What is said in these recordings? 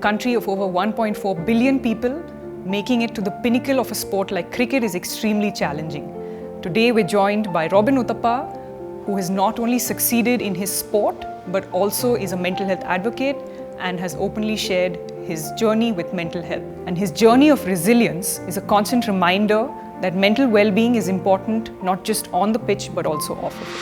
country of over 1.4 billion people, making it to the pinnacle of a sport like cricket is extremely challenging. Today we're joined by Robin Uthappa, who has not only succeeded in his sport, but also is a mental health advocate and has openly shared his journey with mental health. And his journey of resilience is a constant reminder that mental well-being is important not just on the pitch but also off of it.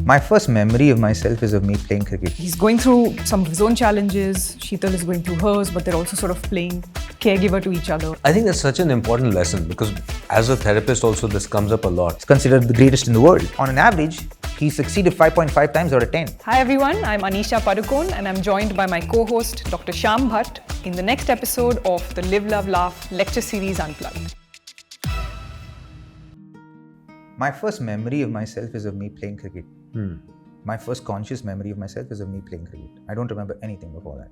My first memory of myself is of me playing cricket. He's going through some of his own challenges, Sheetal is going through hers, but they're also sort of playing caregiver to each other. I think that's such an important lesson because as a therapist also this comes up a lot. It's considered the greatest in the world. On an average, he succeeded 5.5 times out of 10. Hi everyone, I'm Anisha Padukone and I'm joined by my co-host Dr. Shyam Bhat in the next episode of the Live, Love, Laugh Lecture Series Unplugged. My first memory of myself is of me playing cricket. My first conscious memory of myself is of me playing cricket. I don't remember anything before that.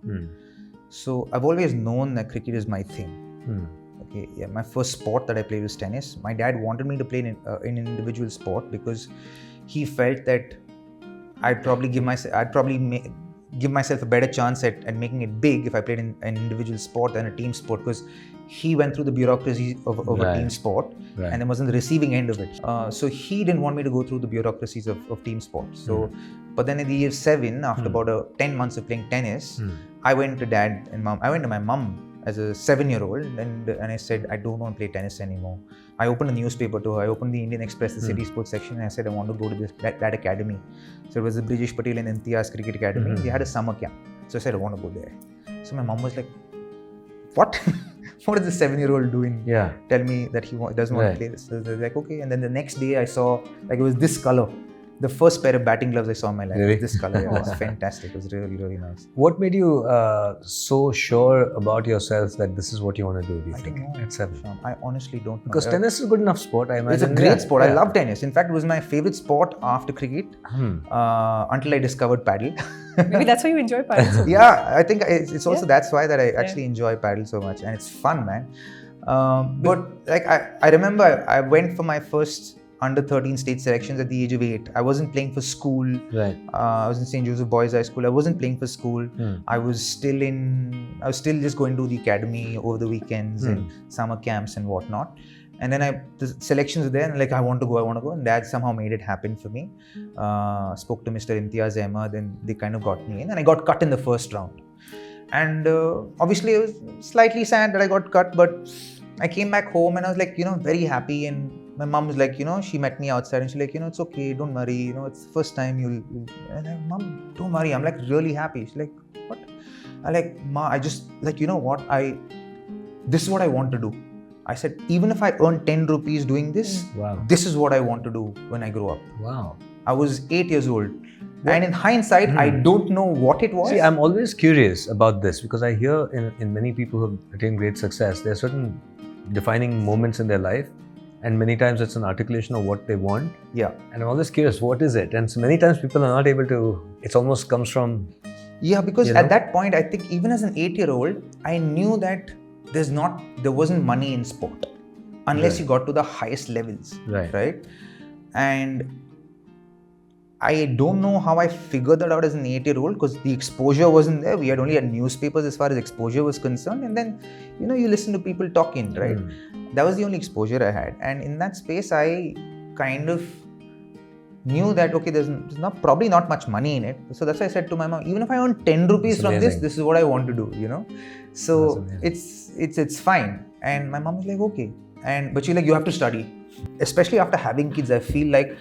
So I've always known that cricket is my thing. Okay, yeah. My first sport that I played was tennis. My dad wanted me to play in an individual sport because he felt that I'd probably give myself a better chance at making it big if I played in an individual sport than a team sport, because he went through the bureaucracy of a team sport and then was on the receiving end of it. So he didn't want me to go through the bureaucracies of team sport. So, but then in the year 7, after about 10 months of playing tennis, I went to dad and mom. I went to my mom as a 7-year-old and I said, I don't want to play tennis anymore. I opened a newspaper to her. I opened the Indian Express, the city sports section, and I said, I want to go to that academy. So it was the British Patel and Imtiaz Cricket Academy. They had a summer camp. So I said, I want to go there. So my mom was like, what? What is this 7-year-old doing? Yeah. Tell me that he doesn't want to play this. So they're like, okay. And then the next day I saw, like, it was this color. The first pair of batting gloves I saw in my life. Really? This color. Yeah, it was fantastic. It was really, really nice. What made you so sure about yourself that this is what you want to do, do you think? Don't know. At 7? I honestly don't know. Because tennis is a good enough sport, I imagine. It's a great sport. I love tennis. In fact, it was my favorite sport after cricket until I discovered paddle. Maybe that's why you enjoy paddle. Yeah, I think it's also that's why that I actually enjoy paddle so much, and it's fun, man. But like I remember I went for my first under 13 state selections at the age of 8. I wasn't playing for school. Right. I was in St. Joseph Boys High School. I wasn't playing for school. I was still just going to the academy over the weekends and summer camps and whatnot. And then the selections were there and like, I want to go. And dad somehow made it happen for me. Spoke to Mr. Imtiaz Ahmed and they kind of got me in. And I got cut in the first round. And obviously I was slightly sad that I got cut, but I came back home and I was like, very happy. And my mom was like, she met me outside and she's like, it's okay, don't worry, it's the first time you'll. And I'm like, Mom, don't worry, I'm like really happy. She's like, what? I'm like, Ma, I just, like, what? This is what I want to do. I said, even if I earn 10 rupees doing this, this is what I want to do when I grow up. Wow. I was 8 years old. And in hindsight, I don't know what it was. See, I'm always curious about this because I hear in many people who have attained great success, there are certain defining moments in their life. And many times it's an articulation of what they want. Yeah. And I'm always curious, what is it? And so many times people are not able to, it almost comes from... Yeah, because at that point, I think even as an 8-year-old, I knew that there wasn't money in sport unless you got to the highest levels. Right? And I don't know how I figured that out as an 8-year-old because the exposure wasn't there. We only had newspapers as far as exposure was concerned. And then, you listen to people talking, right? That was the only exposure I had. And in that space, I kind of knew that, okay, there's probably not much money in it. So that's why I said to my mom, even if I earn 10 rupees from this is what I want to do, So it's fine. And my mom was like, okay. But she's like, you have to study. Especially after having kids, I feel like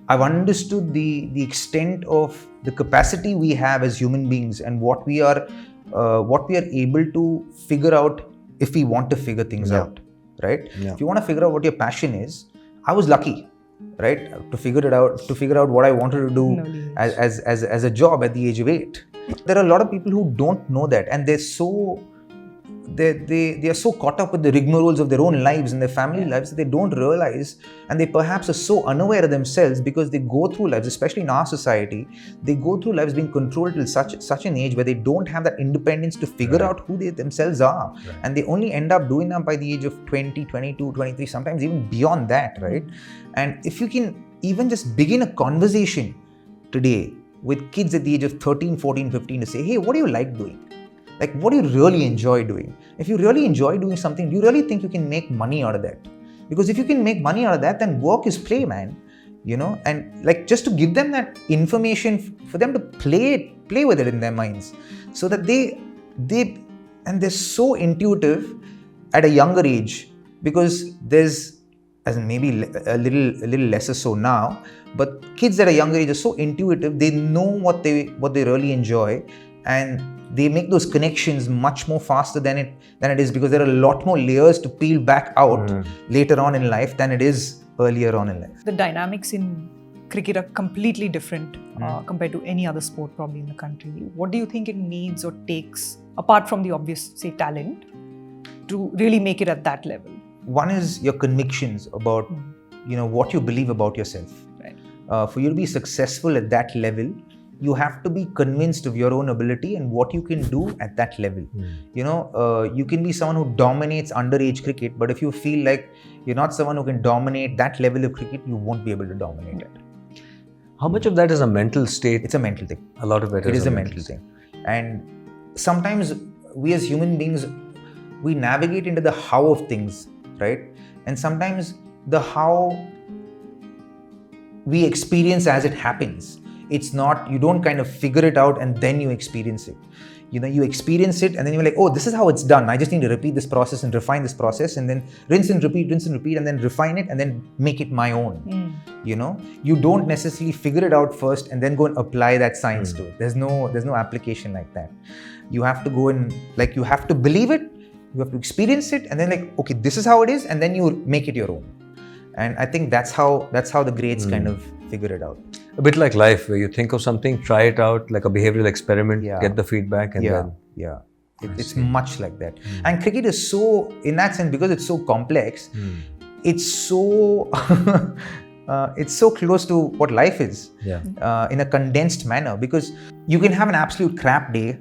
I've understood the extent of the capacity we have as human beings and what we are able to figure out if we want to figure things out, right? Yeah. If you want to figure out what your passion is, I was lucky, right, to figure out what I wanted to do as a job at the age of 8. There are a lot of people who don't know that, and they are so caught up with the rigmaroles of their own lives and their family lives that they don't realize, and they perhaps are so unaware of themselves because they go through lives, especially in our society, they go through lives being controlled till such an age where they don't have that independence to figure out who they themselves are. And they only end up doing that by the age of 20, 22, 23, sometimes even beyond that, right? And if you can even just begin a conversation today with kids at the age of 13, 14, 15 to say, hey, what do you like doing? Like, what do you really enjoy doing? If you really enjoy doing something, do you really think you can make money out of that? Because if you can make money out of that, then work is play, man. And like just to give them that information for them to play with it in their minds, so that they're so intuitive at a younger age, because there's, as in maybe a little lesser so now, but kids at a younger age are so intuitive. They know what they really enjoy, and they make those connections much more faster than it is, because there are a lot more layers to peel back out later on in life than it is earlier on in life. The dynamics in cricket are completely different compared to any other sport probably in the country. What do you think it needs or takes, apart from the obvious, say, talent, to really make it at that level? One is your convictions about what you believe about yourself. Right. For you to be successful at that level, you have to be convinced of your own ability and what you can do at that level. You can be someone who dominates underage cricket, but if you feel like you're not someone who can dominate that level of cricket, you won't be able to dominate it. How much of that is a mental state? It's a mental thing. A lot of it is a mental thing. And sometimes we as human beings, we navigate into the how of things, right? And sometimes the how we experience as it happens. It's not, you don't kind of figure it out and then you experience it. You experience it and then you're like, oh, this is how it's done. I just need to repeat this process and refine this process, and then rinse and repeat, and then refine it and then make it my own. You don't necessarily figure it out first and then go and apply that science to it. There's no application like that. You have to go and you have to believe it, you have to experience it, and then okay, this is how it is, and then you make it your own. And I think that's how the greats kind of figure it out. A bit like life, where you think of something, try it out, like a behavioral experiment, get the feedback, and then... Yeah. It's much like that. And cricket is so, in that sense, because it's so complex, it's so it's so close to what life is in a condensed manner. Because you can have an absolute crap day,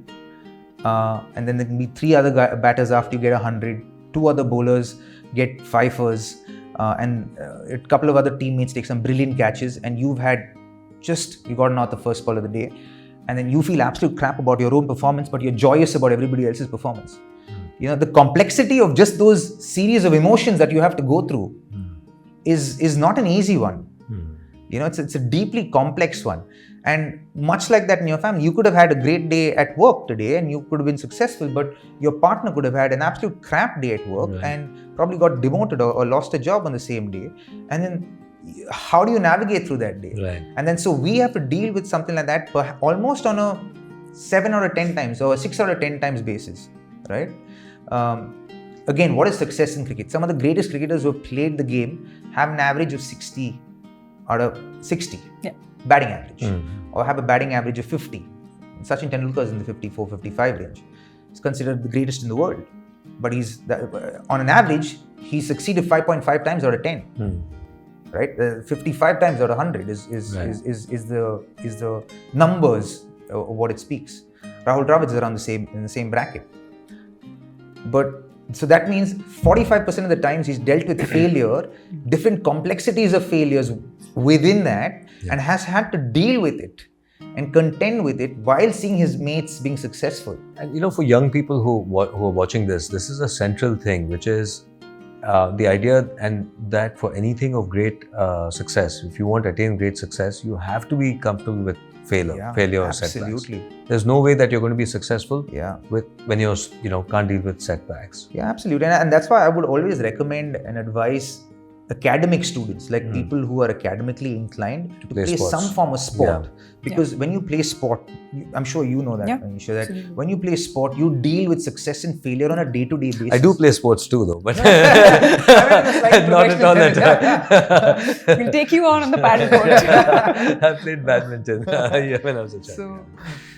and then there can be 3 other batters after you get 100, 2 other bowlers get fifers, and a couple of other teammates take some brilliant catches, and you got out the first ball of the day, and then you feel absolute crap about your own performance, but you're joyous about everybody else's performance. The complexity of just those series of emotions that you have to go through is not an easy one. It's a deeply complex one. And much like that in your family, you could have had a great day at work today and you could have been successful, but your partner could have had an absolute crap day at work and probably got demoted or lost a job on the same day. And then how do you navigate through that day? Right. And then so we have to deal with something like that almost on a 7 out of 10 times or a 6 out of 10 times basis, right? Again, what is success in cricket? Some of the greatest cricketers who have played the game have an average of 60 out of 60 batting average, or have a batting average of 50. Sachin Tendulkar is in the 54, 55 range. He's considered the greatest in the world, but on an average, he succeeded 5.5 times out of 10. Right, 55 times out of 100 is the numbers of what it speaks. Rahul Dravid is around in the same bracket. But so that means 45% of the times he's dealt with failure, different complexities of failures within that, and has had to deal with it and contend with it while seeing his mates being successful. And for young people who are watching this is a central thing, which is the idea, and that for anything of great success, if you want to attain great success, you have to be comfortable with failure or setbacks. Absolutely. There's no way that you're going to be successful when you're can't deal with setbacks. Yeah, absolutely. And that's why I would always recommend and advise academic students, like people who are academically inclined, to play some form of sport. Because when you play sport, I'm sure you know that, Anisha, that when you play sport, you deal with success and failure on a day-to-day basis. I do play sports too, though, but not at all that. We'll take you on the paddle board. I played badminton when I was a child.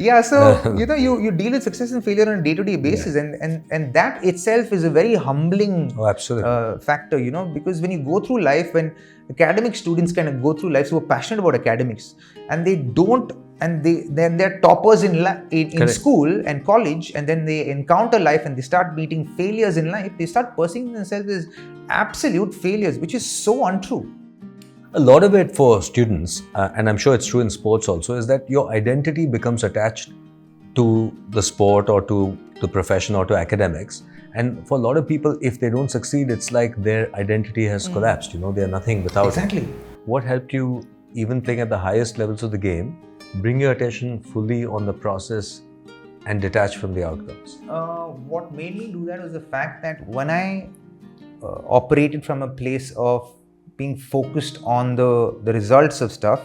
You deal with success and failure on a day-to-day basis, and that itself is a very humbling factor, because when you go through life, when academic students kind of go through life who are passionate about academics, and they're toppers in school and college, and then they encounter life and they start meeting failures in life, they start perceiving themselves as absolute failures, which is so untrue. A lot of it for students, and I'm sure it's true in sports also, is that your identity becomes attached to the sport or to the profession or to academics. And for a lot of people, if they don't succeed, it's like their identity has collapsed. They're nothing without Exactly. it. What helped you, even playing at the highest levels of the game, bring your attention fully on the process and detach from the outcomes? What made me do that was the fact that when I operated from a place of being focused on the results of stuff,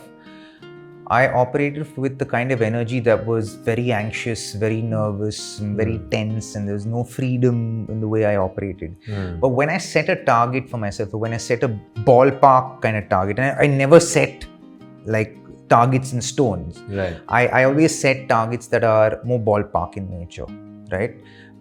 I operated with the kind of energy that was very anxious, very nervous, very tense, and there was no freedom in the way I operated. But when I set a target for myself, or when I set a ballpark kind of target, and I never set like targets in stones. Right. I always set targets that are more ballpark in nature, right?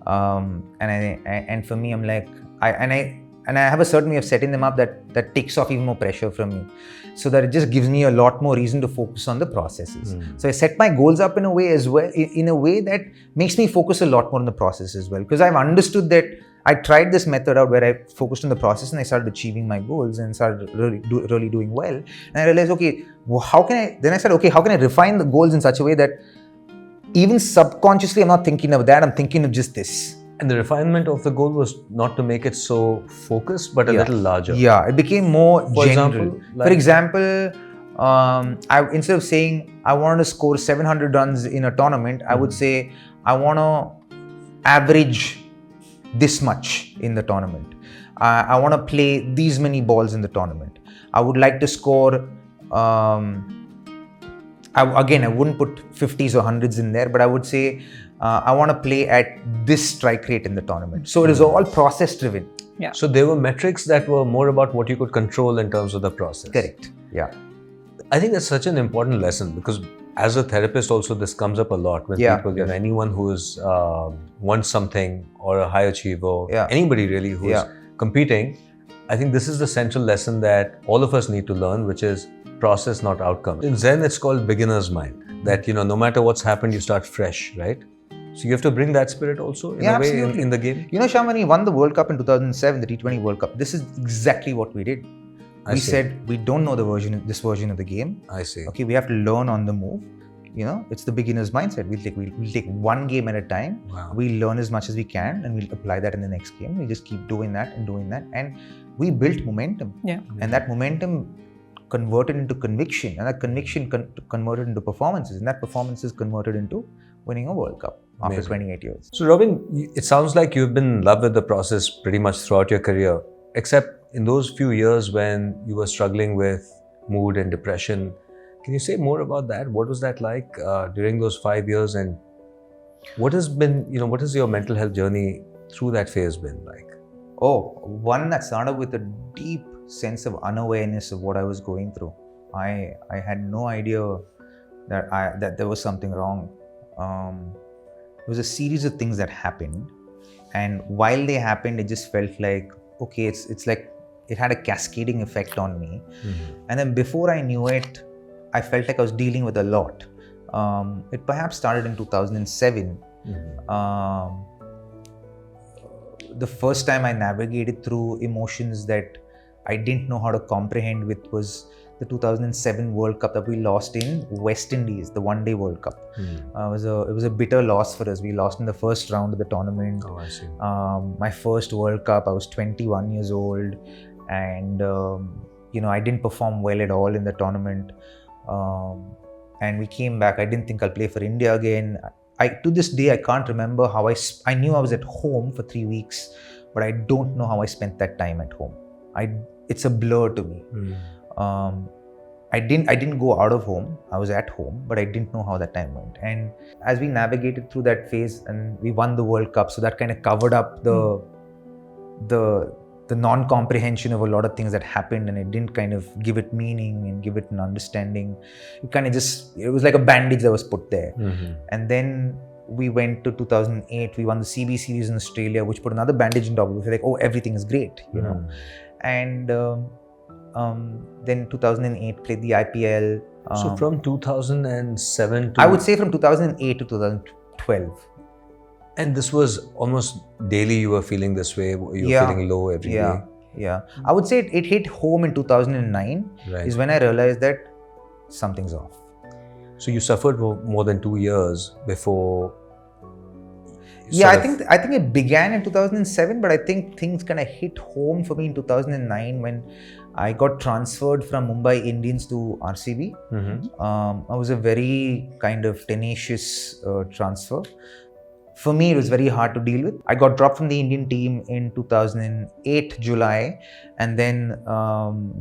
And for me, I'm like, I have a certain way of setting them up that takes off even more pressure from me, so that it just gives me a lot more reason to focus on the processes. So I set my goals up in a way as well, in a way that makes me focus a lot more on the process as well, because I've understood that I tried this method out where I focused on the process and I started achieving my goals and started really doing well. And I realized, okay, well, how can I refine the goals in such a way that even subconsciously I'm not thinking of that, I'm thinking of just this. And the refinement of the goal was not to make it so focused, but a little larger. Yeah, it became more general. For example, instead of saying I wanted to score 700 runs in a tournament, I would say I want to average this much in the tournament. I want to play these many balls in the tournament. I would like to score. I wouldn't put 50s or 100s in there, but I would say I want to play at this strike rate in the tournament. So it is all process driven. Yeah. So there were metrics that were more about what you could control in terms of the process. Correct. Yeah. I think that's such an important lesson, because as a therapist also this comes up a lot when people, anyone who is wants something or a high achiever, anybody really who is competing, I think this is the central lesson that all of us need to learn, which is process, not outcome. In Zen, it's called beginner's mind, that, no matter what's happened, you start fresh, right? So you have to bring that spirit also in a way in the game. Shyam, when we won the World Cup in 2007, the T20 World Cup, this is exactly what we did. We said, we don't know this version of the game. I see. Okay, we have to learn on the move. It's the beginner's mindset. We'll take one game at a time. Wow. We'll learn as much as we can and we'll apply that in the next game. We just keep doing that. And we built momentum. Yeah. And that momentum converted into conviction. And that conviction converted into performances. And that performances converted into winning a World Cup after 28 years. So Robin, it sounds like you've been in love with the process pretty much throughout your career, except in those few years when you were struggling with mood and depression. Can you say more about that? What was that like during those 5 years, and what has your mental health journey through that phase been like? Oh, one that started with a deep sense of unawareness of what I was going through. I had no idea that there was something wrong. It was a series of things that happened, and while they happened, it just felt like, okay, it's like it had a cascading effect on me. And then before I knew it, I felt like I was dealing with a lot. It perhaps started in 2007. The first time I navigated through emotions that I didn't know how to comprehend with was the 2007 World Cup that we lost in West Indies, the one-day World Cup. It was a bitter loss for us. We lost in the first round of the tournament. Oh, I see. My first World Cup, I was 21 years old, and I didn't perform well at all in the tournament. And we came back. I didn't think I'll play for India again. To this day, I can't remember how I knew I was at home for 3 weeks, but I don't know how I spent that time at home. It's a blur to me. I didn't go out of home. I was at home, but I didn't know how that time went. And as we navigated through that phase and we won the World Cup, so that kind of covered up the non-comprehension of a lot of things that happened, and it didn't kind of give it meaning and give it an understanding. It was like a bandage that was put there. And then we went to 2008, we won the CB series in Australia, which put another bandage on top of it. Like, oh, everything is great, And then 2008 played the IPL. So from 2007 to... I would say from 2008 to 2012. And this was almost daily you were feeling this way? You were feeling low every day? Yeah. I would say it hit home in 2009 is when I realized that something's off. So you suffered for more than 2 years before. Yeah, I think it began in 2007, but I think things kind of hit home for me in 2009 when I got transferred from Mumbai Indians to RCB. I was a very kind of tenacious transfer. For me, it was very hard to deal with. I got dropped from the Indian team in 2008 July, and then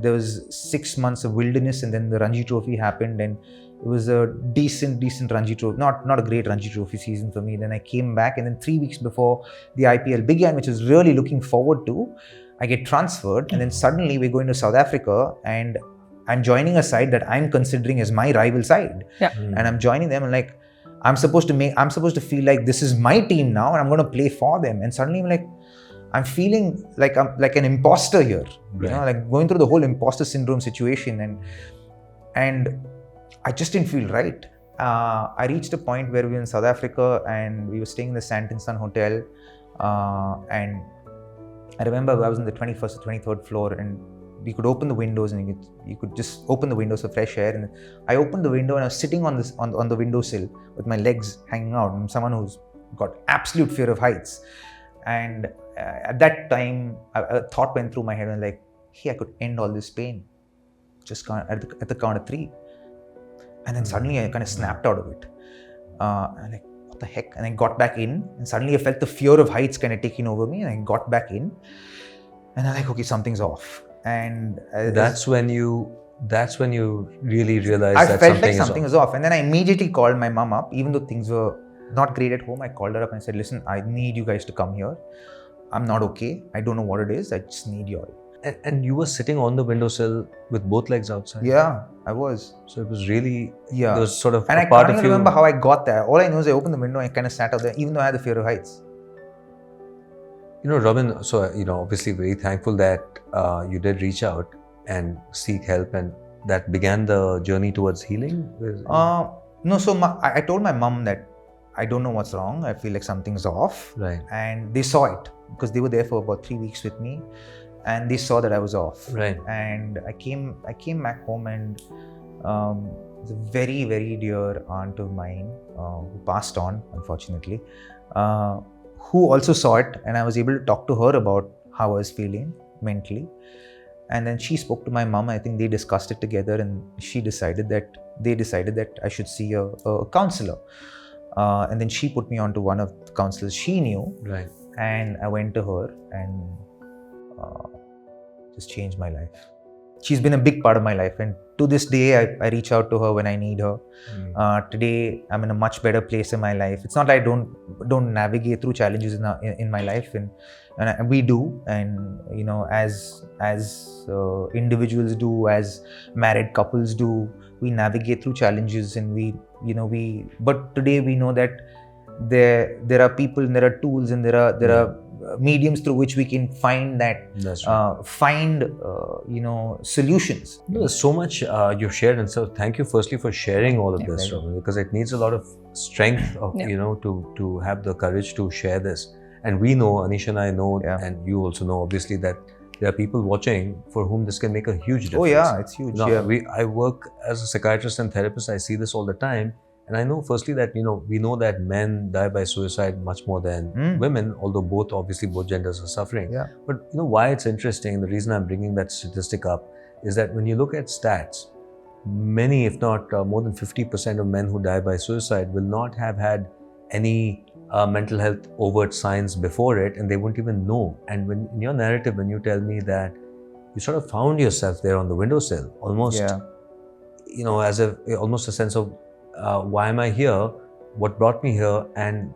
there was 6 months of wilderness, and then the Ranji Trophy happened, and it was a decent Ranji Trophy, not a great Ranji Trophy season for me. Then I came back, and then 3 weeks before the IPL began, which I was really looking forward to, I get transferred, and then suddenly we're going to South Africa, and I'm joining a side that I'm considering as my rival side, and I'm joining them, and like, I'm supposed to feel like this is my team now and I'm going to play for them. And suddenly I'm feeling like I'm like an imposter here, you know, like going through the whole imposter syndrome situation. And I just didn't feel right. I reached a point where we were in South Africa and we were staying in the Santon Sun Hotel. And I remember I was on the 21st or 23rd floor and we could open the windows and you could just open the windows for fresh air. And I opened the window and I was sitting on the windowsill with my legs hanging out. I'm someone who's got absolute fear of heights. And at that time, a thought went through my head and like, hey, I could end all this pain just at the count of 3. And then suddenly I kind of snapped out of it. I'm like, what the heck? And I got back in and suddenly I felt the fear of heights kind of taking over me and I got back in. And I'm like, okay, something's off. And that's when you really realized I that felt like something was off. And then I immediately called my mom up, even though things were not great at home. I called her up and said, listen, I need you guys to come here. I'm not okay. I don't know what it is. I just need you all. And you were sitting on the windowsill with both legs outside? Yeah, I was. So it was really, there was sort of and I can't even remember how I got there. All I know is I opened the window and I kind of sat out there, even though I had the fear of heights. You know, Robin, so, obviously very thankful that you did reach out and seek help, and that began the journey towards healing? No, so I told my mom that I don't know what's wrong. I feel like something's off. Right. And they saw it because they were there for about 3 weeks with me and they saw that I was off. Right. And I came back home and a very, very dear aunt of mine who passed on, unfortunately, who also saw it, and I was able to talk to her about how I was feeling mentally. And then she spoke to my mom. I think they discussed it together, and they decided that I should see a counselor. And then she put me on to one of the counselors she knew. Right. And I went to her and just changed my life. She's been a big part of my life, and to this day, I reach out to her when I need her. Today, I'm in a much better place in my life. It's not like I don't navigate through challenges in my life, and we do. And as individuals do, as married couples do, we navigate through challenges, and But today we know that there are people, and there are tools, and there are mediums through which we can find that solutions. There's so much you've shared, and so thank you firstly for sharing all of this, Robin, because it needs a lot of strength of to have the courage to share this. And we know, Anisha and I know, and you also know, obviously, that there are people watching for whom this can make a huge difference. Oh yeah, it's huge. Now, I work as a psychiatrist and therapist. I see this all the time. And I know firstly that, we know that men die by suicide much more than women, although both genders are suffering. Yeah. But why it's interesting, the reason I'm bringing that statistic up is that when you look at stats, many, if not more than 50% of men who die by suicide will not have had any mental health overt signs before it, and they won't even know. And when in your narrative, when you tell me that you sort of found yourself there on the windowsill, almost, as almost a sense of, why am I here? What brought me here? And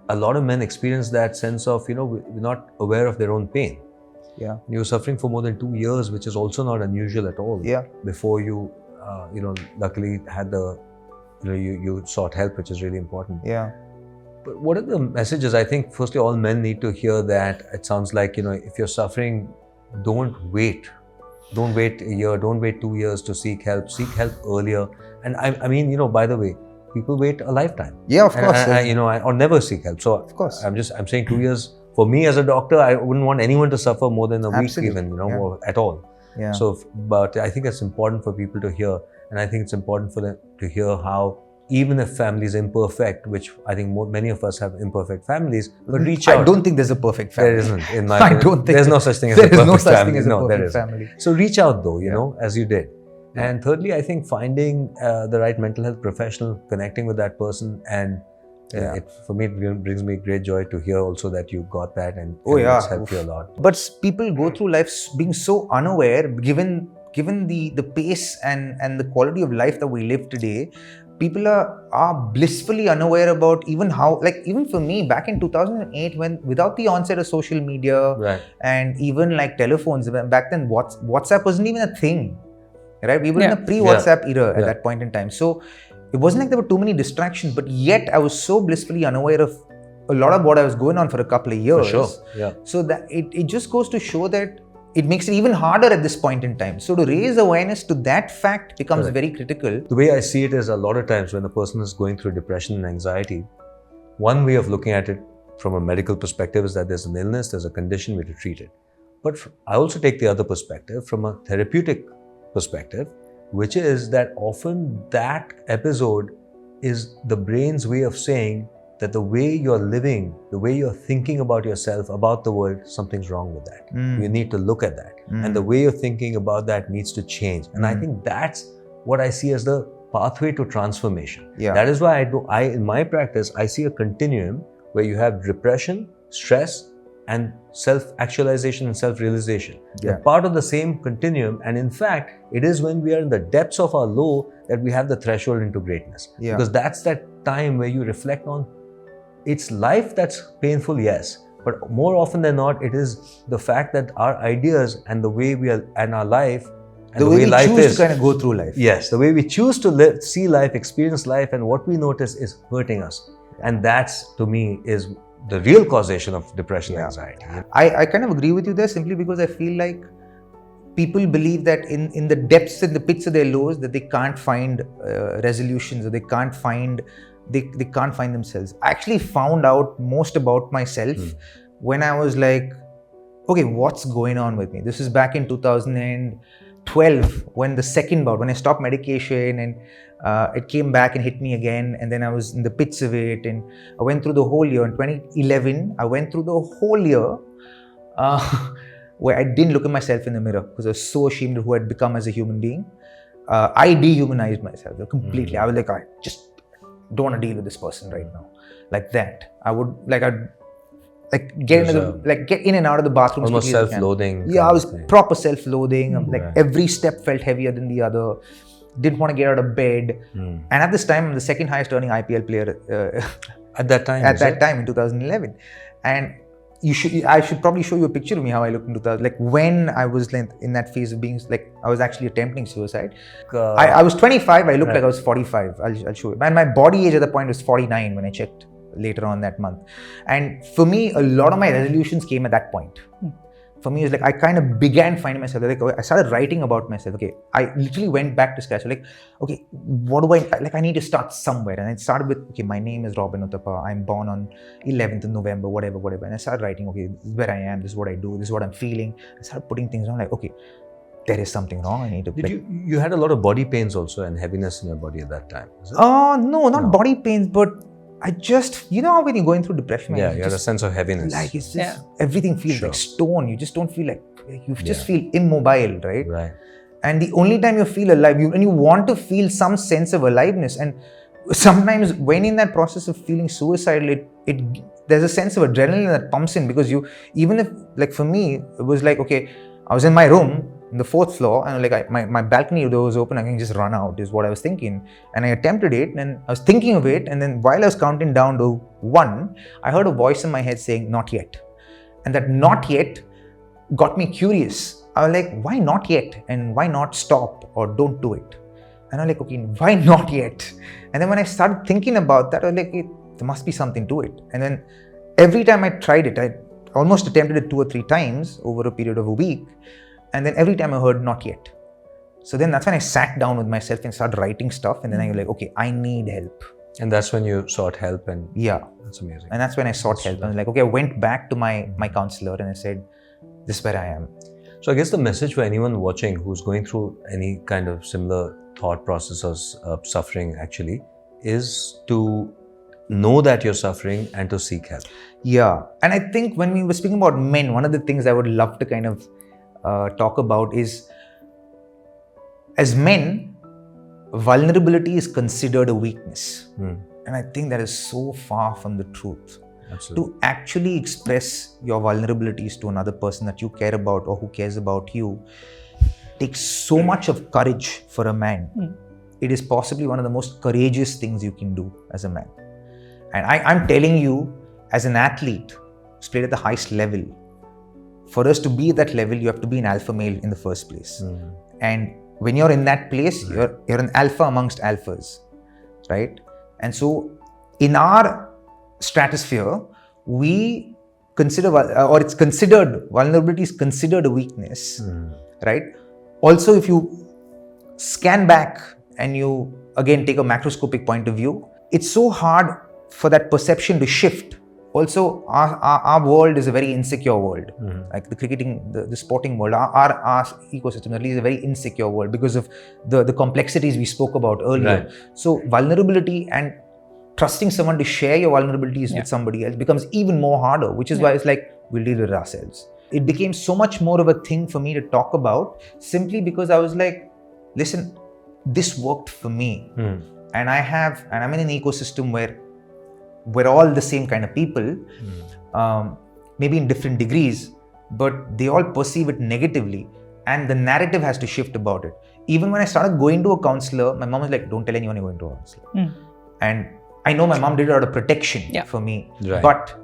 a lot of men experience that sense of, we're not aware of their own pain. Yeah. You're suffering for more than 2 years, which is also not unusual at all. Yeah. Before you, luckily had you sought help, which is really important. Yeah. But what are the messages? I think, firstly, all men need to hear that. It sounds like, if you're suffering, don't wait. Don't wait a year, don't wait 2 years to seek help. Seek help earlier. And I mean, by the way, people wait a lifetime. Yeah, of course. Or never seek help. So of course, I'm saying 2 years for me as a doctor, I wouldn't want anyone to suffer more than a week Absolutely. even, Yeah. or at all. Yeah. So, but I think it's important for people to hear, and I think it's important for them to hear how even if family is imperfect, which I think many of us have imperfect families, but reach out. I don't think there's a perfect family. There isn't, in my I opinion. don't think there's no such thing as a there is perfect no such family. thing as a No, there perfect isn't. family. So reach out though, you Yeah. know, as you did. And thirdly, I think finding the right mental health professional, connecting with that person, and for me, it brings me great joy to hear also that you got that, and it's helped you a lot. But people go through life being so unaware, given the pace and the quality of life that we live today. People are blissfully unaware about even how, like, even for me back in 2008, when without the onset of social media, Right. and even like telephones, back then WhatsApp wasn't even a thing, right? We were in a pre-WhatsApp era at that point in time. So it wasn't like there were too many distractions, but yet I was so blissfully unaware of a lot of what I was going on for a couple of years. For sure. Yeah. So that it just goes to show that it makes it even harder at this point in time. So to raise awareness to that fact becomes very critical. The way I see it is, a lot of times when a person is going through depression and anxiety, one way of looking at it from a medical perspective is that there's an illness, there's a condition, we have to treat it. But I also take the other perspective from a therapeutic perspective, which is that often that episode is the brain's way of saying that the way you're living, the way you're thinking about yourself, about the world, something's wrong with that. You need to look at that. And the way you're thinking about that needs to change. And I think that's what I see as the pathway to transformation. Yeah. That is why in my practice, I see a continuum where you have depression, stress, and self-actualization and self-realization. They're part of the same continuum. And in fact, it is when we are in the depths of our low that we have the threshold into greatness. Because that's that time where you reflect on, it's life that's painful, yes. But more often than not, it is the fact that our ideas and the way we are, and our life, and the way we life choose is, to kind of go through life. Yes, the way we choose to live, see life, experience life, and what we notice is hurting us. And that's, to me, is the real causation of depression and anxiety. I kind of agree with you there, simply because I feel like people believe that in the depths and the pits of their lows that they can't find resolutions, or they can't find themselves. I actually found out most about myself when I was like, okay, what's going on with me? This is back in 2012, when the second bout, when I stopped medication and it came back and hit me again, and then I was in the pits of it, and I went through the whole year. In 2011, I went through the whole year where I didn't look at myself in the mirror because I was so ashamed of who I'd become as a human being. I dehumanized myself completely. I was like, I just don't want to deal with this person right now. Like that. I'd get in and out of the bathroom. Almost self-loathing. Yeah, I was proper self-loathing. Every step felt heavier than the other. Didn't want to get out of bed. And at this time, I'm the second highest earning IPL player. At that time? At that time in 2011. And I should probably show you a picture of me how I looked in 2000. Like when I was in that phase of being like, I was actually attempting suicide. I was 25. I looked like I was 45. I'll show you. And my body age at the point was 49 when I checked later on that month. And for me, a lot of my resolutions came at that point. For me, it's like I kind of began finding myself. Like I started writing about myself. Okay, I literally went back to scratch. Like, okay, what do I need to start somewhere. And I started with, okay, my name is Robin Uthappa. I'm born on 11th of November, whatever. And I started writing, okay, this is where I am. This is what I do. This is what I'm feeling. I started putting things on like, okay, there is something wrong. I need to. You had a lot of body pains also and heaviness in your body at that time? No, not body pains, but I just, you know how when you're going through depression, you had a sense of heaviness. Like it's just, everything feels like stone. You just don't feel like, you just feel immobile, right? Right. And the only time you feel alive, and you want to feel some sense of aliveness. And sometimes when in that process of feeling suicidal, there's a sense of adrenaline that pumps in, because even if, like for me, it was like, okay, I was in my room, in the 4th floor, and like my balcony door was open, I can just run out, is what I was thinking. And I attempted it, and I was thinking of it, and then while I was counting down to 1, I heard a voice in my head saying, not yet. And that not yet got me curious. I was like, why not yet? And why not stop or don't do it? And I'm like, okay, why not yet? And then when I started thinking about that, I was like, there must be something to it. And then every time I tried it, I almost attempted it 2 or 3 times over a period of a week. And then every time I heard not yet. So then that's when I sat down with myself and started writing stuff. And then I was like, okay, I need help. And that's when you sought help, and yeah, that's amazing. and that's when I sought help. I was like, okay, I went back to my counselor and I said, this is where I am. So I guess the message for anyone watching who's going through any kind of similar thought process or suffering actually is to know that you're suffering and to seek help. Yeah, and I think when we were speaking about men, one of the things I would love to kind of talk about is, as men, vulnerability is considered a weakness. And I think that is so far from the truth. Absolutely. To actually express your vulnerabilities to another person that you care about or who cares about you takes so much of courage for a man. It is possibly one of the most courageous things you can do as a man. And I'm telling you, as an athlete who's played at the highest level, for us to be at that level, you have to be an alpha male in the first place. And when you're in that place, you're an alpha amongst alphas, right? And so in our stratosphere, we consider, or it's considered, vulnerability is considered a weakness, right? Also, if you scan back and you again take a macroscopic point of view, it's so hard for that perception to shift. Also, our world is a very insecure world. Like the cricketing, the sporting world, our ecosystem at least is a very insecure world because of the complexities we spoke about earlier. Right. So vulnerability and trusting someone to share your vulnerabilities with somebody else becomes even more harder, which is why it's like, we'll deal with it ourselves. It became so much more of a thing for me to talk about simply because I was like, listen, this worked for me. And I'm in an ecosystem where we're all the same kind of people, maybe in different degrees, but they all perceive it negatively. And the narrative has to shift about it. Even when I started going to a counselor, my mom was like, don't tell anyone you're going to a counselor. And I know my mom did it out of protection for me. Right. But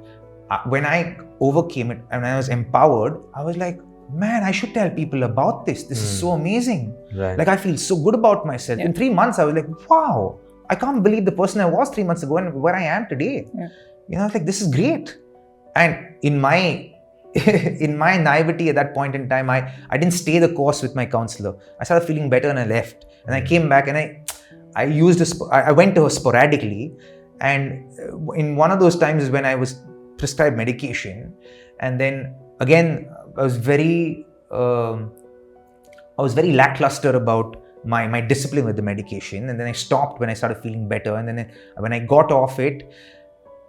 when I overcame it and I was empowered, I was like, man, I should tell people about this. This is so amazing. Right. Like, I feel so good about myself. In 3 months, I was like, wow, I can't believe the person I was 3 months ago and where I am today. You know, I was like, this is great. And in my naivety at that point in time, I didn't stay the course with my counselor. I started feeling better and I left. And I came back and I went to her sporadically. And in one of those times is when I was prescribed medication. And then again, I was very lackluster about my discipline with the medication. And then I stopped when I started feeling better. And then when I got off it,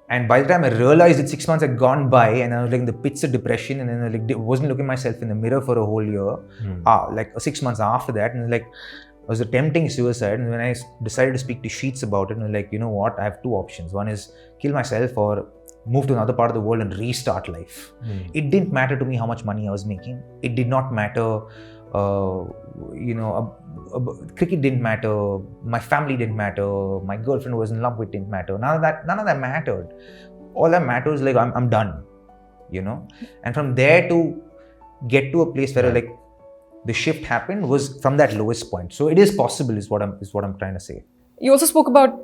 and by the time I realized it, 6 months had gone by and I was like in the pits of depression, and then I like wasn't looking at myself in the mirror for a whole year. Like 6 months after that, and like I was attempting suicide. And when I decided to speak to Sheets about it, and like, you know what, I have two options. One is kill myself or move to another part of the world and restart life. It didn't matter to me how much money I was making. It did not matter, cricket didn't matter, my family didn't matter, my girlfriend who was in love with didn't matter. None of that mattered. All that matters is like, I'm done, you know. And from there to get to a place where like the shift happened was from that lowest point. So it is possible, is what I'm trying to say. You also spoke about,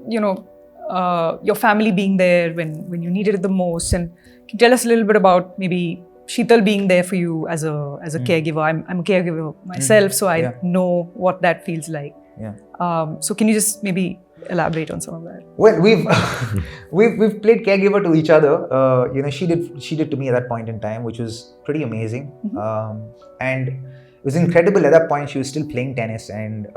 your family being there when you needed it the most. And can you tell us a little bit about maybe Sheetal being there for you as a caregiver? I'm a caregiver myself, so I know what that feels like. So can you just maybe elaborate on some of that? Well, we've played caregiver to each other. She did to me at that point in time, which was pretty amazing. And it was incredible. At that point, she was still playing tennis, and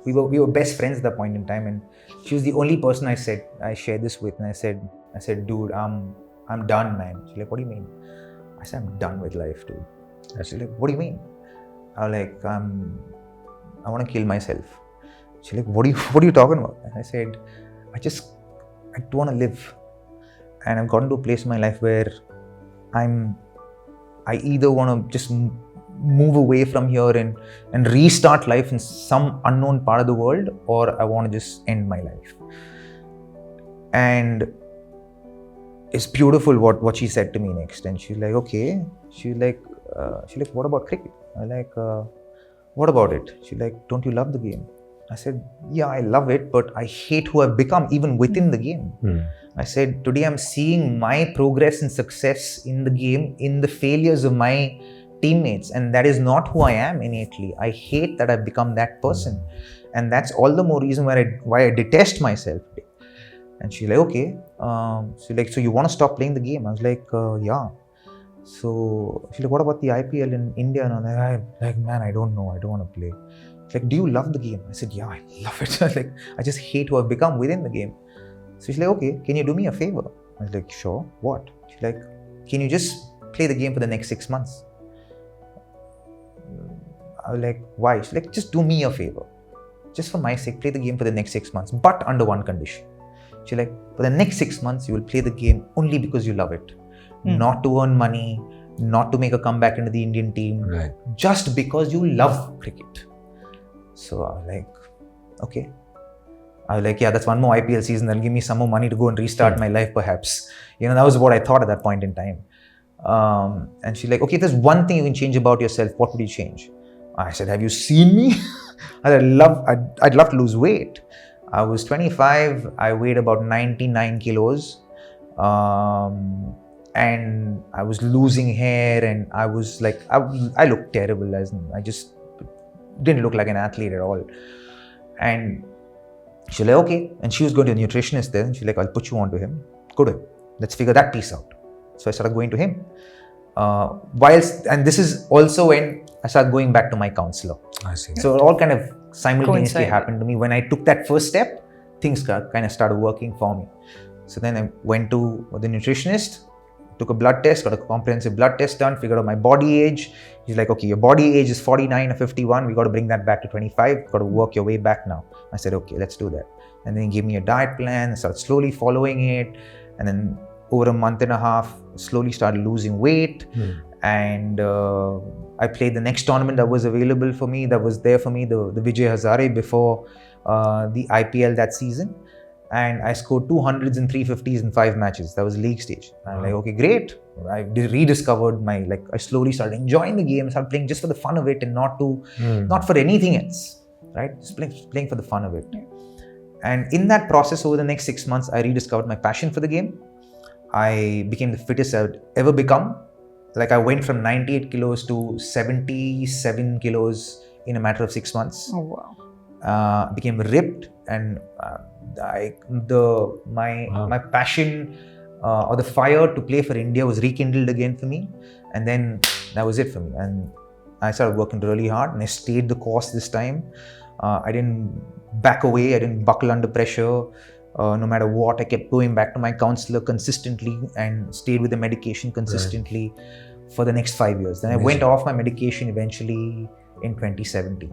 we were best friends at that point in time. And she was the only person I shared this with. And I said, dude, I'm done, man. She's like, what do you mean? I said, I'm done with life, dude. She's like, what do you mean? I was like, I want to kill myself. She's like, what are you talking about? And I said, I don't want to live. And I've gotten to a place in my life where I either want to just move away from here and restart life in some unknown part of the world, or I want to just end my life. And it's beautiful what she said to me next. And she's like, okay. She's like, what about cricket? I'm like, what about it? She's like, don't you love the game? I said, yeah, I love it, but I hate who I've become even within the game. I said, today I'm seeing my progress and success in the game, in the failures of my teammates, and that is not who I am innately. I hate that I've become that person. And that's all the more reason why I detest myself. And she's like, okay. She's like, so you want to stop playing the game? I was like, yeah. So she's like, what about the IPL in India? And I'm like, man, I don't know. I don't want to play. She's like, do you love the game? I said, yeah, I love it. I was like, I just hate who I've become within the game. So she's like, okay, can you do me a favor? I was like, sure. What? She's like, can you just play the game for the next 6 months? I was like, why? She's like, just do me a favor. Just for my sake, play the game for the next 6 months, but under one condition. She's like, for the next 6 months, you will play the game only because you love it. Not to earn money, not to make a comeback into the Indian team, Right. just because you love cricket. So I was like, okay. I was like, yeah, that's one more IPL season. That'll give me some more money to go and restart my life, perhaps. You know, that was what I thought at that point in time. And she's like, okay, if there's one thing you can change about yourself, what would you change? I said, have you seen me? I'd love to lose weight. I was 25. I weighed about 99 kilos. And I was losing hair, and I was like, I looked terrible. I just didn't look like an athlete at all. And she's like, okay. And she was going to a nutritionist there, and she's like, I'll put you on to him. Go to him. Let's figure that piece out. So I started going to him. And this is also when I started going back to my counselor. I see. So it all kind of simultaneously happened to me. When I took that first step, things kind of started working for me. So then I went to the nutritionist, took a blood test, got a comprehensive blood test done, figured out my body age. He's like, okay, your body age is 49 or 51. We got to bring that back to 25. Got to work your way back now. I said, okay, let's do that. And then he gave me a diet plan. I started slowly following it. And then over a month and a half, slowly started losing weight. And I played the next tournament that was available for me, that was there for me, the Vijay Hazare before the IPL that season. And I scored 200s and 350s in 5 matches. That was league stage. I'm like, okay, great. I rediscovered I slowly started enjoying the game, started playing just for the fun of it and not for anything else, right? Just playing for the fun of it. And in that process, over the next 6 months, I rediscovered my passion for the game. I became the fittest I've ever become. Like I went from 98 kilos to 77 kilos in a matter of 6 months. Oh, wow. Became ripped, and my passion or the fire to play for India was rekindled again for me. And then that was it for me. And I started working really hard, and I stayed the course this time. I didn't back away. I didn't buckle under pressure. No matter what, I kept going back to my counselor consistently and stayed with the medication consistently for the next 5 years. Then I went off my medication eventually in 2017.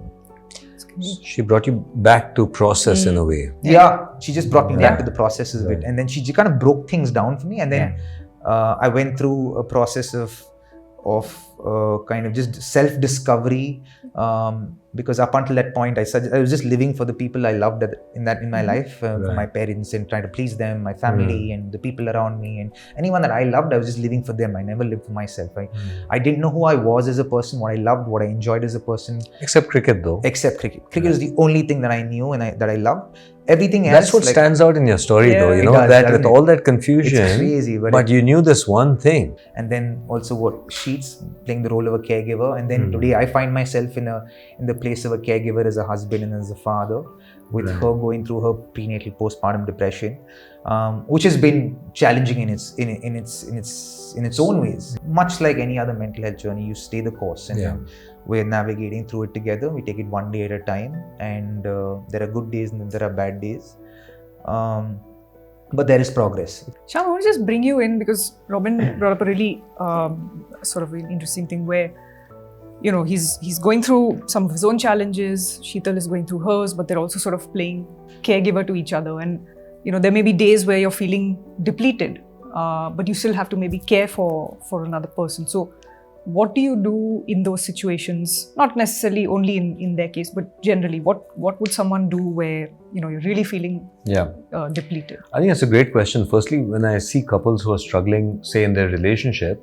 She brought you back to process in a way. Yeah, she just brought me back to the processes of it. And then she kind of broke things down for me. And then I went through a process of kind of just self-discovery, because up until that point, I was just living for the people I loved in my life, for my parents, and trying to please them, my family, and the people around me, and anyone that I loved, I was just living for them. I never lived for myself. I didn't know who I was as a person, what I loved, what I enjoyed as a person. Except cricket, though. Except cricket. Cricket is the only thing that I knew and that I loved. Everything else. That's what stands out in your story, though. You know, that with all that confusion, it's crazy, but you knew this one thing. And then also Sheets playing the role of a caregiver. And then today I find myself in the place of a caregiver as a husband and as a father, with her going through her prenatal postpartum depression, which has been challenging in its own ways. Much like any other mental health journey, you stay the course, and we're navigating through it together. We take it one day at a time, and there are good days and then there are bad days. But there is progress. Shyam, I want to just bring you in because Robin brought up a really sort of an interesting thing where, you know, he's going through some of his own challenges, Sheetal is going through hers, but they're also sort of playing caregiver to each other. And, you know, there may be days where you're feeling depleted, but you still have to maybe care for another person. So what do you do in those situations? Not necessarily only in their case, but generally, what would someone do where, you know, you're really feeling depleted? I think that's a great question. Firstly, when I see couples who are struggling, say in their relationship,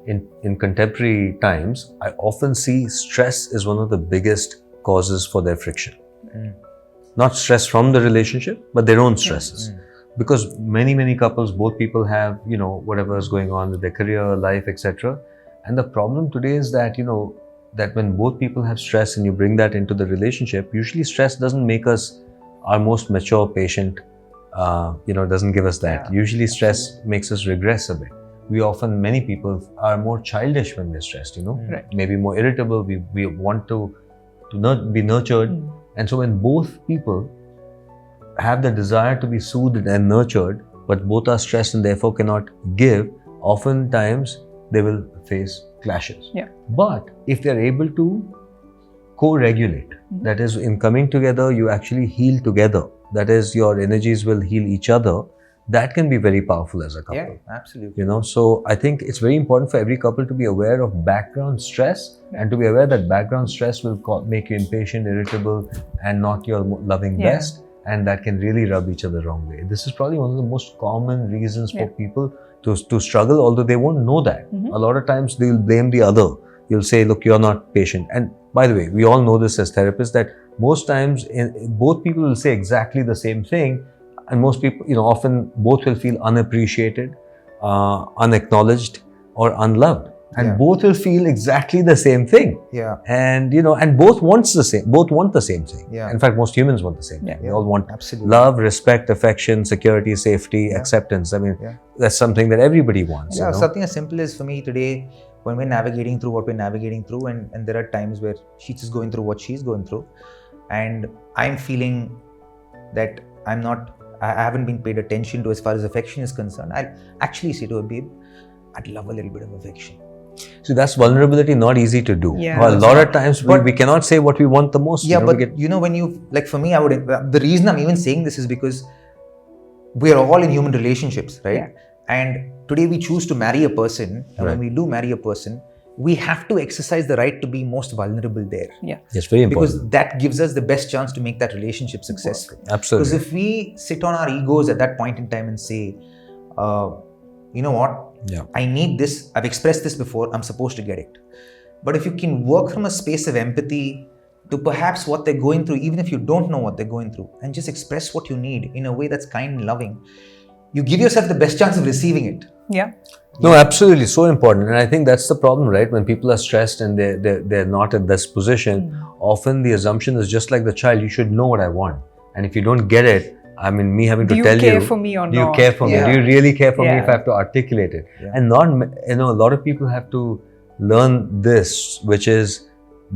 in contemporary times, I often see stress is one of the biggest causes for their friction. Not stress from the relationship, but their own stresses. Because many couples, both people have, you know, whatever is going on with their career, life, etc. And the problem today is that, you know, that when both people have stress and you bring that into the relationship, usually stress doesn't make us our most mature, patient doesn't give us that. Usually stress makes us regress a bit. Many people are more childish when they're stressed, Right. maybe more irritable. We want to be nurtured. And so when both people have the desire to be soothed and nurtured, but both are stressed and therefore cannot give, oftentimes they will face clashes. Yeah. But if they're able to co-regulate, that is, in coming together, you actually heal together. That is, your energies will heal each other. That can be very powerful as a couple. Yeah, absolutely. So I think it's very important for every couple to be aware of background stress and to be aware that background stress will make you impatient, irritable, and not your loving best. And that can really rub each other the wrong way. This is probably one of the most common reasons for people to struggle, although they won't know that. A lot of times they'll blame the other. You'll say, look, you're not patient. And by the way, we all know this as therapists, that most times both people will say exactly the same thing. And most people, often both will feel unappreciated, unacknowledged, or unloved. And both will feel exactly the same thing. Yeah. And, and both want the same thing. Yeah. In fact, most humans want the same thing. We all want absolutely. Love, respect, affection, security, safety, acceptance. I mean, that's something that everybody wants. Yeah, something as simple as for me today, when we're navigating through what we're navigating through, and there are times where she's just going through what she's going through, and I'm feeling that I haven't been paid attention to as far as affection is concerned, I'll actually say to her, babe, I'd love a little bit of affection. So that's vulnerability, not easy to do. Yeah. A lot of times we cannot say what we want the most. Yeah, but when you, like for me, the reason I'm even saying this is because we're all in human relationships, right? Yeah. And today we choose to marry a person, and when we do marry a person, we have to exercise the right to be most vulnerable there. Yeah. It's very important. Because that gives us the best chance to make that relationship successful. Absolutely. Because if we sit on our egos at that point in time and say, you know what, I need this, I've expressed this before, I'm supposed to get it. But if you can work from a space of empathy to perhaps what they're going through, even if you don't know what they're going through, and just express what you need in a way that's kind and loving, you give yourself the best chance of receiving it. Yeah. No, absolutely. So important. And I think that's the problem, right? When people are stressed and they're not in this position, often the assumption is just like the child, you should know what I want. And if you don't get it, I mean, me having to tell you, do you care for me or not? Do you care for me? Do you really care for me if I have to articulate it? Yeah. And a lot of people have to learn this, which is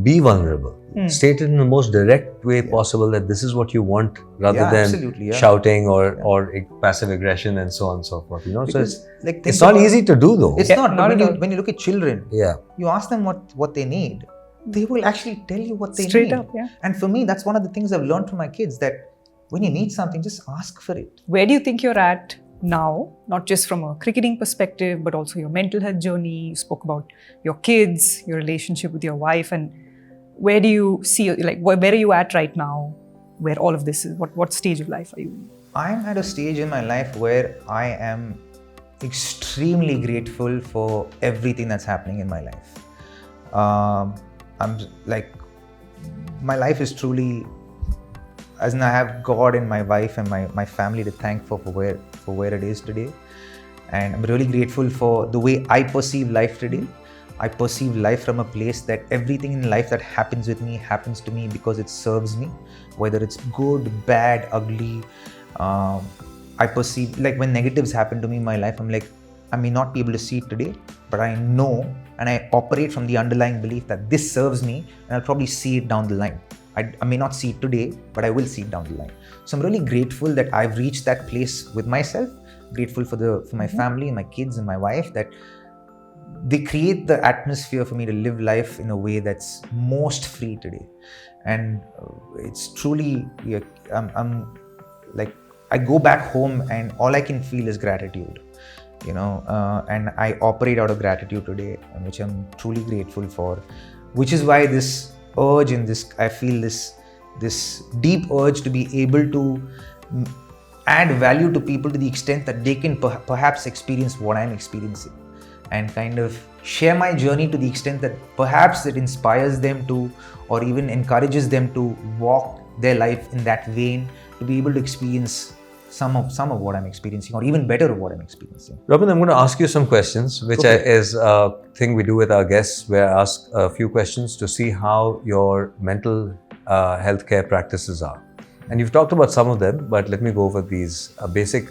be vulnerable. State it in the most direct way possible that this is what you want, rather than shouting or passive aggression and so on and so forth. Because, so like, it's not easy to do though. It's not. But when you look at children, you ask them what they need, they will actually tell you what they need. Straight up, yeah. And for me, that's one of the things I've learned from my kids, that when you need something, just ask for it. Where do you think you're at now, not just from a cricketing perspective, but also your mental health journey? You spoke about your kids, your relationship with your wife, and where do you see, where are you at right now, where all of this is? What stage of life are you in? I'm at a stage in my life where I am extremely grateful for everything that's happening in my life. My life is truly, as in I have God and my wife and my family to thank for where it is today. And I'm really grateful for the way I perceive life today. I perceive life from a place that everything in life that happens with me happens to me because it serves me, whether it's good, bad, ugly. I perceive, like, when negatives happen to me in my life, I'm like, I may not be able to see it today, but I know and I operate from the underlying belief that this serves me, and I'll probably see it down the line. I may not see it today, but I will see it down the line. So I'm really grateful that I've reached that place with myself, grateful for my family, my kids and my wife, that they create the atmosphere for me to live life in a way that's most free today. And it's truly, I'm like, I go back home and all I can feel is gratitude, and I operate out of gratitude today, which I'm truly grateful for, which is why this urge and I feel this deep urge to be able to add value to people to the extent that they can perhaps experience what I'm experiencing, and kind of share my journey to the extent that perhaps it inspires them to, or even encourages them to walk their life in that vein, to be able to experience some of what I'm experiencing, or even better of what I'm experiencing. Robin, I'm going to ask you some questions, which is a thing we do with our guests, where I ask a few questions to see how your mental health care practices are. And you've talked about some of them, but let me go over these basic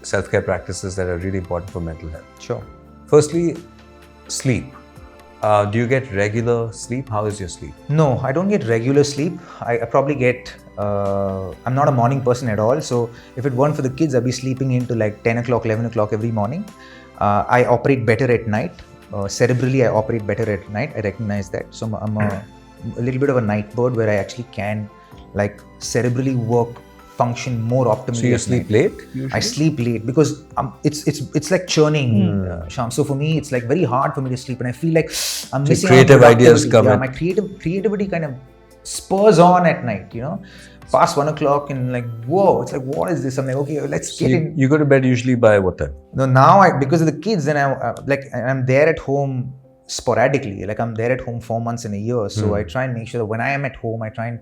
self-care practices that are really important for mental health. Sure. Firstly, sleep. Do you get regular sleep? How is your sleep? No, I don't get regular sleep. I probably get, I'm not a morning person at all. So if it weren't for the kids, I'd be sleeping into like 10 o'clock, 11 o'clock every morning. I operate better at night. Cerebrally, I operate better at night. I recognize that. So I'm a little bit of a night bird where I actually can like cerebrally function more optimally. So you sleep late? Usually? I sleep late because it's like churning, Shyam. So for me, it's like very hard for me to sleep, and I feel like I'm missing creative ideas come in. My creativity kind of spurs on at night, you know. Past 1 o'clock and like, whoa, it's like, what is this? I'm like, okay, let's get in. You go to bed usually by what time? No, now because of the kids, then I'm there at home sporadically. Like I'm there at home 4 months in a year. So I try and make sure that when I am at home, I try and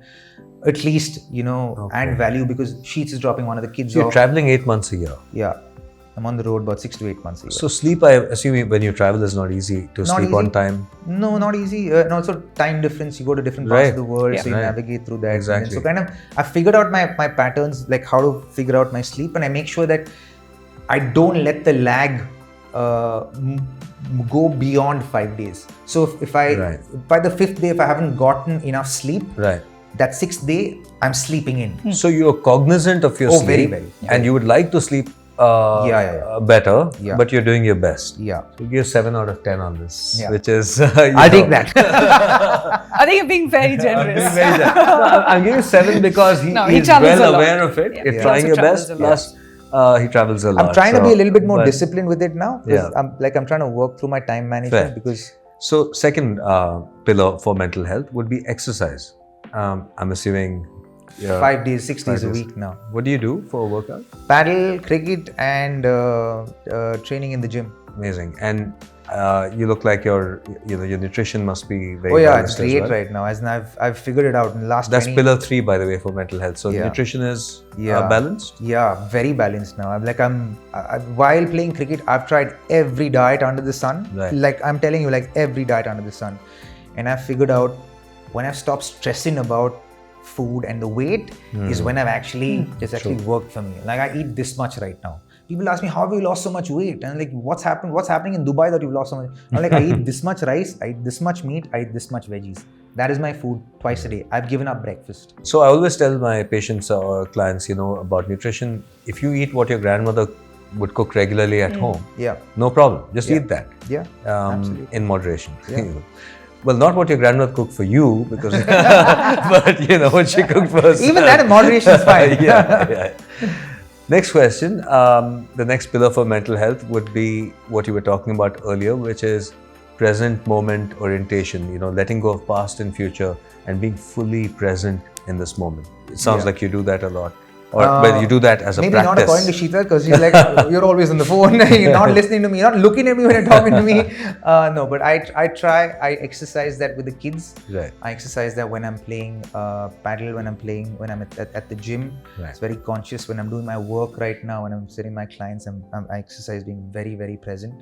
at least, add value, because Sheets is dropping one of the kids so off. You're traveling 8 months a year? Yeah. I'm on the road about 6 to 8 months a year. So sleep, I assume when you travel, is not easy to sleep on time? No, not easy. And also time difference. You go to different parts of the world, so you navigate through that. Exactly. So kind of, I figured out my patterns, like how to figure out my sleep, and I make sure that I don't let the lag go beyond 5 days. So if I, by the 5th day, if I haven't gotten enough sleep, that 6th day, I'm sleeping in. So you're cognizant of your sleep, very. And you would like to sleep better, but you're doing your best. Yeah. So you give 7 out of 10 on this, which is... I'll take that. I think you're being very generous. I'm giving 7 because he's well aware of it. You're trying your best, plus he travels a lot. I'm trying to be a little bit more disciplined with it now. I'm trying to work through my time management because... So second pillar for mental health would be exercise. I'm assuming... 5 days, 6 days a week now. What do you do for a workout? Paddle, cricket, and training in the gym. Amazing. And you look like your nutrition must be very it's great right now. As in I've figured it out in the last. That's pillar 3, by the way, for mental health. So nutrition is balanced. Yeah, very balanced now. While playing cricket, I've tried every diet under the sun. Like I'm telling you, like every diet under the sun, and I've figured out when I've stopped stressing about food and the weight is when I've actually it's actually worked for me. Like I eat this much right now. People ask me, how have you lost so much weight? And I'm like, what's happening in Dubai that you've lost so much? I'm like, I eat this much rice, I eat this much meat, I eat this much veggies. That is my food twice a day. I've given up breakfast. So I always tell my patients or clients, about nutrition. If you eat what your grandmother would cook regularly at home, no problem. Just eat that. Absolutely. In moderation. Well, not what your grandmother cooked for you, because but what she cooked for us. Even that in moderation is fine. Next question. The next pillar for mental health would be what you were talking about earlier, which is present moment orientation. Letting go of past and future and being fully present in this moment. It sounds like you do that a lot. Or well, you do that as a maybe practice. Maybe not according to Sheetal, because she's like, you're always on the phone, you're not listening to me, you're not looking at me when you're talking to me. No, but I exercise that with the kids. Right. I exercise that when I'm playing paddle, when I'm at the gym. Right. It's very conscious. When I'm doing my work right now, when I'm sitting with my clients, I exercise being very, very present.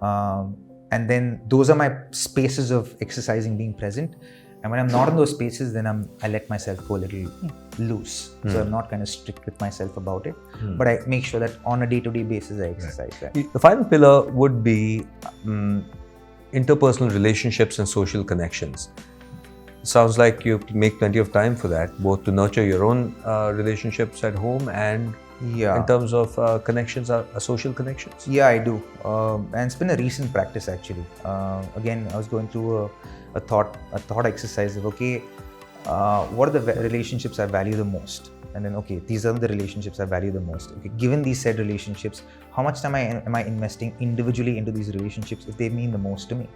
And then those are my spaces of exercising being present. And when I'm not in those spaces, then I let myself go a little loose. So I'm not kind of strict with myself about it. But I make sure that on a day-to-day basis, I exercise that. The final pillar would be interpersonal relationships and social connections. Sounds like you make plenty of time for that, both to nurture your own relationships at home and in terms of connections, social connections. Yeah, I do. And it's been a recent practice actually. Again, I was going through a thought exercise of, okay, what are the relationships I value the most? And then, okay, these are the relationships I value the most. Okay, given these said relationships, how much time am I investing individually into these relationships if they mean the most to me?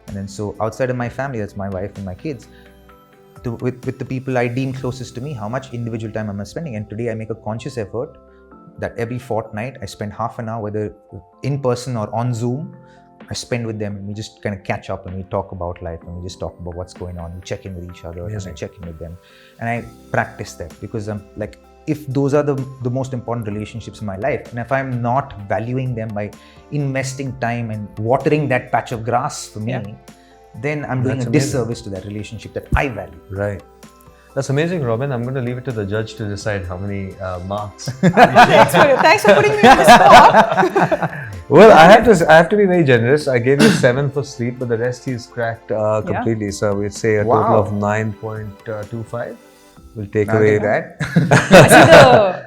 And then so outside of my family, that's my wife and my kids, with the people I deem closest to me, how much individual time am I spending? And today I make a conscious effort that every fortnight I spend half an hour, whether in person or on Zoom, I spend with them and we just kind of catch up and we talk about life and we just talk about what's going on. We check in with each other and I check in with them. And I practice that because I'm like, if those are the most important relationships in my life, and if I'm not valuing them by investing time and watering that patch of grass for me, then I'm doing a disservice to that relationship that I value. Right. That's amazing, Robin. I'm going to leave it to the judge to decide how many marks. Thanks for putting me on the spot. Well, I have to be very generous. I gave you 7 for sleep, but the rest he's cracked completely. So we'd say a total of 9.25. We'll take away that.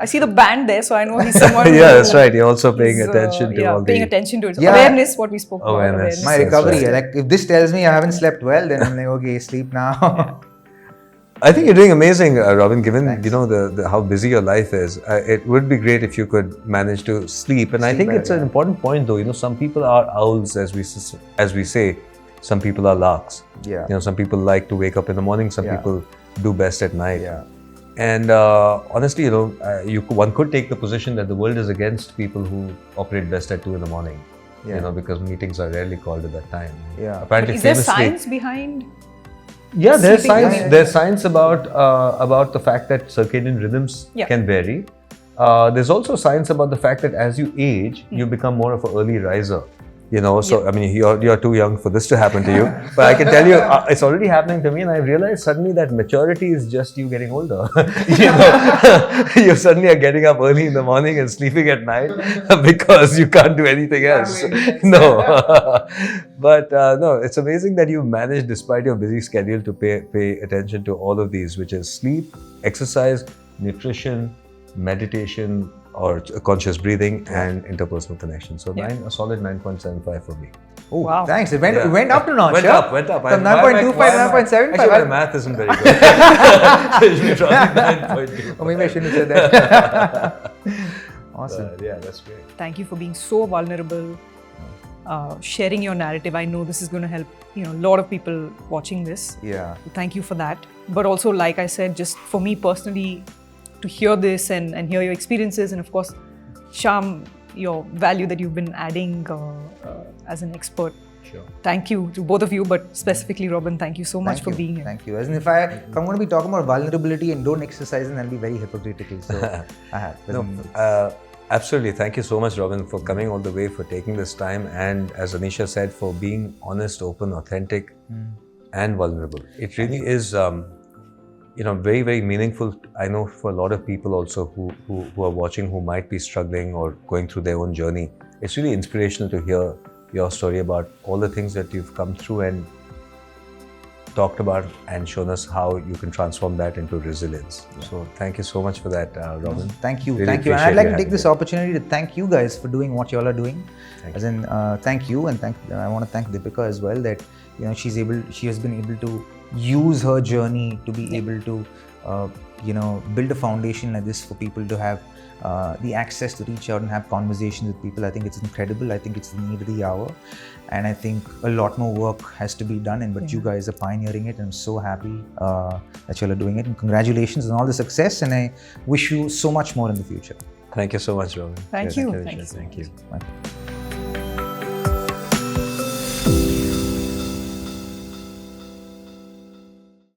I see the band there, so I know he's someone. Yeah, that's right. You're also paying attention to all paying the attention to it. So awareness, what we spoke about. Awareness. My recovery. Right. Like if this tells me I haven't slept well, then I'm like, okay, sleep now. Yeah. I think you're doing amazing, Robin. Given you know the how busy your life is, it would be great if you could manage to sleep. And I think it's an important point, though. You know, some people are owls, as we say. Some people are larks. Yeah. You know, some people like to wake up in the morning. Some people do best at night. Yeah. And honestly, you know, one could take the position that the world is against people who operate best at 2 in the morning. Yeah. You know, because meetings are rarely called at that time. Yeah. Apparently, but is there science behind? Yeah, there's science. There's science about the fact that circadian rhythms can vary. There's also science about the fact that as you age, you become more of an early riser. You know, so I mean, you're too young for this to happen to you. But I can tell you, it's already happening to me, and I realized suddenly that maturity is just you getting older. You know, you suddenly are getting up early in the morning and sleeping at night because you can't do anything else. No, but no, it's amazing that you managed, despite your busy schedule, to pay attention to all of these, which is sleep, exercise, nutrition, meditation, or conscious breathing and interpersonal connection. So a solid 9.75 for me. Oh, wow. Thanks. It went up to notch. Went up. From 9.25 to 9.75. Actually, my math isn't very good. So you should probably 9.2. Or maybe I shouldn't have said that. Awesome. Yeah, that's great. Thank you for being so vulnerable, sharing your narrative. I know this is going to help, you know, a lot of people watching this. Yeah. So thank you for that. But also, like I said, just for me personally, to hear this and hear your experiences, and of course, Shyam, your value that you've been adding as an expert. Sure. Thank you to both of you, but specifically Robin, thank you so much for being here. Thank you. As in, if I'm going to be talking about vulnerability and don't exercise, then I'll be very hypocritical. So I have. Absolutely. Thank you so much, Robin, for coming all the way, for taking this time, and as Anisha said, for being honest, open, authentic, and vulnerable. It really is. You know, very, very meaningful. I know for a lot of people also who are watching, who might be struggling or going through their own journey. It's really inspirational to hear your story about all the things that you've come through and talked about and shown us how you can transform that into resilience. So thank you so much for that, Robin. Thank you. Really thank you. And I'd like to take this opportunity to thank you guys for doing what you all are doing. Thank you. And I want to thank Deepika as well, that, you know, she has been able to use her journey to be able to, you know, build a foundation like this for people to have the access to reach out and have conversations with people. I think it's incredible. I think it's the need of the hour. And I think a lot more work has to be done, but you guys are pioneering it. I'm so happy that you all are doing it. And congratulations on all the success. And I wish you so much more in the future. Thank you so much, Robin. Thank you. Thank you. Bye.